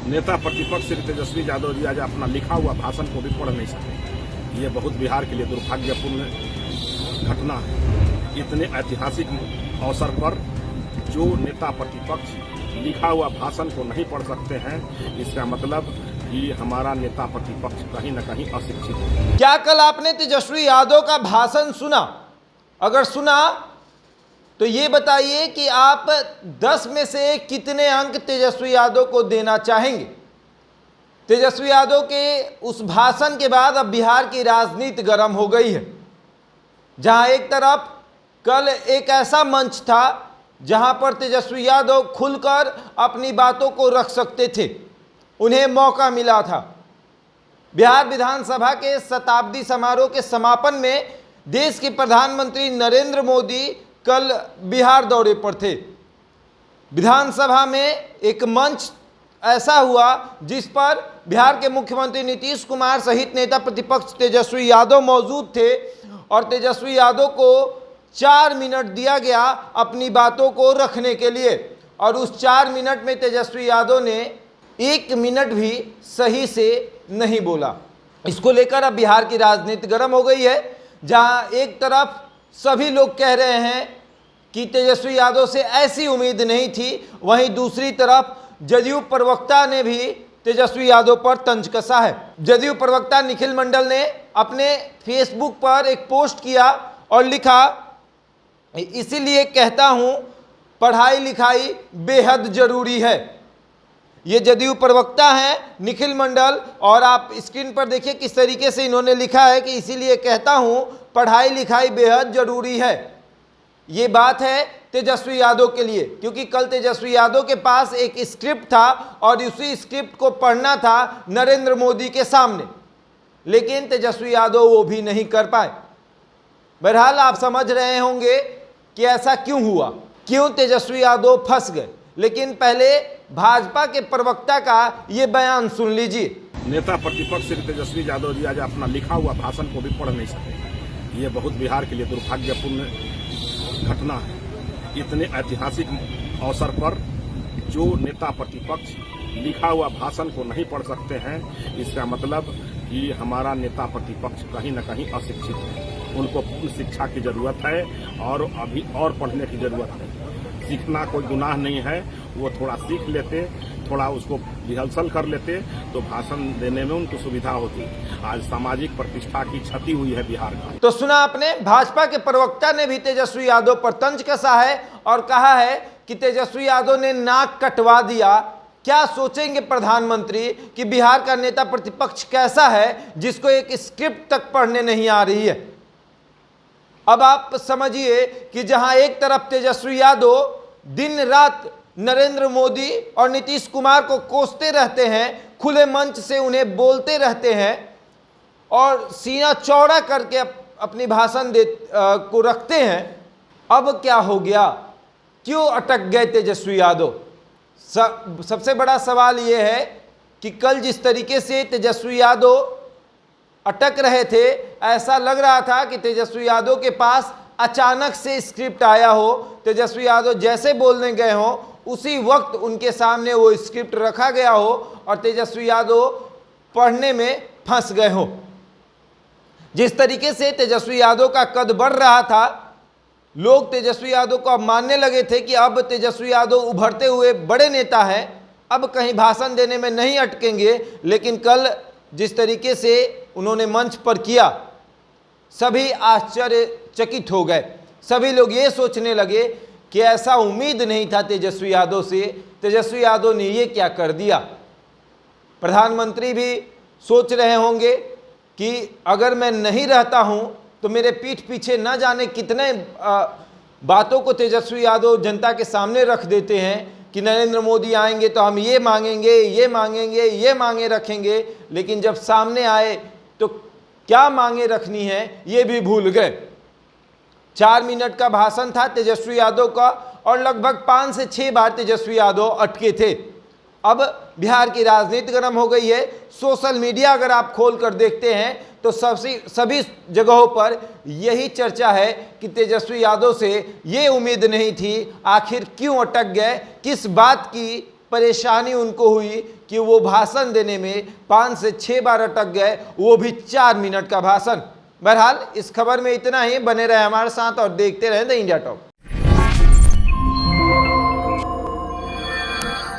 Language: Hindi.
नेता प्रतिपक्ष श्री तेजस्वी यादव जी आज अपना लिखा हुआ भाषण को भी पढ़ नहीं सके। ये बहुत बिहार के लिए दुर्भाग्यपूर्ण घटना है। इतने ऐतिहासिक अवसर पर जो नेता प्रतिपक्ष लिखा हुआ भाषण को नहीं पढ़ सकते हैं, इसका मतलब कि हमारा नेता प्रतिपक्ष कहीं न कहीं अशिक्षित है। क्या कल आपने तेजस्वी यादव का भाषण सुना? अगर सुना तो ये बताइए कि आप 10 में से कितने अंक तेजस्वी यादव को देना चाहेंगे? तेजस्वी यादव के उस भाषण के बाद अब बिहार की राजनीति गर्म हो गई है, जहां एक तरफ कल एक ऐसा मंच था जहां पर तेजस्वी यादव खुलकर अपनी बातों को रख सकते थे, उन्हें मौका मिला था। बिहार विधानसभा के शताब्दी समारोह के समापन में देश के प्रधानमंत्री नरेंद्र मोदी कल बिहार दौरे पर थे। विधानसभा में एक मंच ऐसा हुआ जिस पर बिहार के मुख्यमंत्री नीतीश कुमार सहित नेता प्रतिपक्ष तेजस्वी यादव मौजूद थे और तेजस्वी यादव को 4 मिनट दिया गया अपनी बातों को रखने के लिए, और उस 4 मिनट में तेजस्वी यादव ने 1 मिनट भी सही से नहीं बोला। इसको लेकर अब बिहार की राजनीति गर्म हो गई है, जहां एक तरफ सभी लोग कह रहे हैं कि तेजस्वी यादव से ऐसी उम्मीद नहीं थी, वहीं दूसरी तरफ जदयू प्रवक्ता ने भी तेजस्वी यादव पर तंज कसा है। जदयू प्रवक्ता निखिल मंडल ने अपने फेसबुक पर एक पोस्ट किया और लिखा, इसीलिए कहता हूं पढ़ाई लिखाई बेहद जरूरी है। ये जदयू प्रवक्ता हैं निखिल मंडल, और आप स्क्रीन पर देखिए किस तरीके से इन्होंने लिखा है कि इसीलिए कहता हूं पढ़ाई लिखाई बेहद जरूरी है। ये बात है तेजस्वी यादव के लिए, क्योंकि कल तेजस्वी यादव के पास एक स्क्रिप्ट था और उसी स्क्रिप्ट को पढ़ना था नरेंद्र मोदी के सामने, लेकिन तेजस्वी यादव वो भी नहीं कर पाए। बहरहाल आप समझ रहे होंगे कि ऐसा क्यों हुआ, क्यों तेजस्वी यादव फंस गए। लेकिन पहले भाजपा के प्रवक्ता का ये बयान सुन लीजिए। नेता प्रतिपक्ष श्री तेजस्वी यादव जी आज अपना लिखा हुआ भाषण को भी पढ़ नहीं सके। ये बहुत बिहार के लिए दुर्भाग्यपूर्ण घटना है। इतने ऐतिहासिक अवसर पर जो नेता प्रतिपक्ष लिखा हुआ भाषण को नहीं पढ़ सकते हैं, इसका मतलब कि हमारा नेता प्रतिपक्ष कहीं न कहीं अशिक्षित है। उनको पूर्ण शिक्षा की जरूरत है और अभी और पढ़ने की जरूरत है। सीखना कोई गुनाह नहीं है, वो थोड़ा सीख लेते, थोड़ा उसको रिहर्सल कर लेते तो भाषण देने में उनको सुविधा होती। आज सामाजिक प्रतिष्ठा की क्षति हुई है बिहार का। तो सुना आपने, भाजपा के प्रवक्ता ने भी तेजस्वी यादव पर तंज कसा है और कहा है कि तेजस्वी यादव ने नाक कटवा दिया। क्या सोचेंगे प्रधानमंत्री कि बिहार का नेता प्रतिपक्ष कैसा है जिसको एक स्क्रिप्ट तक पढ़ने नहीं आ रही है। अब आप समझिए कि जहां एक तरफ तेजस्वी यादव दिन रात नरेंद्र मोदी और नीतीश कुमार को कोसते रहते हैं, खुले मंच से उन्हें बोलते रहते हैं और सीना चौड़ा करके अपनी भाषण को रखते हैं, अब क्या हो गया, क्यों अटक गए तेजस्वी यादव? सबसे बड़ा सवाल यह है कि कल जिस तरीके से तेजस्वी यादव अटक रहे थे, ऐसा लग रहा था कि तेजस्वी यादव के पास अचानक से स्क्रिप्ट आया हो, तेजस्वी यादव जैसे बोलने गए हों उसी वक्त उनके सामने वो स्क्रिप्ट रखा गया हो और तेजस्वी यादव पढ़ने में फंस गए हों। जिस तरीके से तेजस्वी यादव का कद बढ़ रहा था, लोग तेजस्वी यादव को अब मानने लगे थे कि अब तेजस्वी यादव उभरते हुए बड़े नेता हैं, अब कहीं भाषण देने में नहीं अटकेंगे। लेकिन कल जिस तरीके से उन्होंने मंच पर किया, सभी आश्चर्यचकित हो गए। सभी लोग ये सोचने लगे कि ऐसा उम्मीद नहीं था तेजस्वी यादव से, तेजस्वी यादव ने ये क्या कर दिया। प्रधानमंत्री भी सोच रहे होंगे कि अगर मैं नहीं रहता हूं तो मेरे पीठ पीछे न जाने कितने बातों को तेजस्वी यादव जनता के सामने रख देते हैं कि नरेंद्र मोदी आएंगे तो हम ये मांगेंगे, ये मांगेंगे, ये मांगे रखेंगे, लेकिन जब सामने आए तो क्या मांगे रखनी है ये भी भूल गए। 4 मिनट का भाषण था तेजस्वी यादव का और लगभग 5 से 6 बार तेजस्वी यादव अटके थे। अब बिहार की राजनीति गर्म हो गई है। सोशल मीडिया अगर आप खोल कर देखते हैं तो सभी जगहों पर यही चर्चा है कि तेजस्वी यादव से ये उम्मीद नहीं थी, आखिर क्यों अटक गए, किस बात की परेशानी उनको हुई कि वो भाषण देने में 5 से 6 बार अटक गए, वो भी 4 मिनट का भाषण। बहरहाल इस खबर में इतना ही। बने रहे हमारे साथ और देखते रहें द इंडिया टॉक।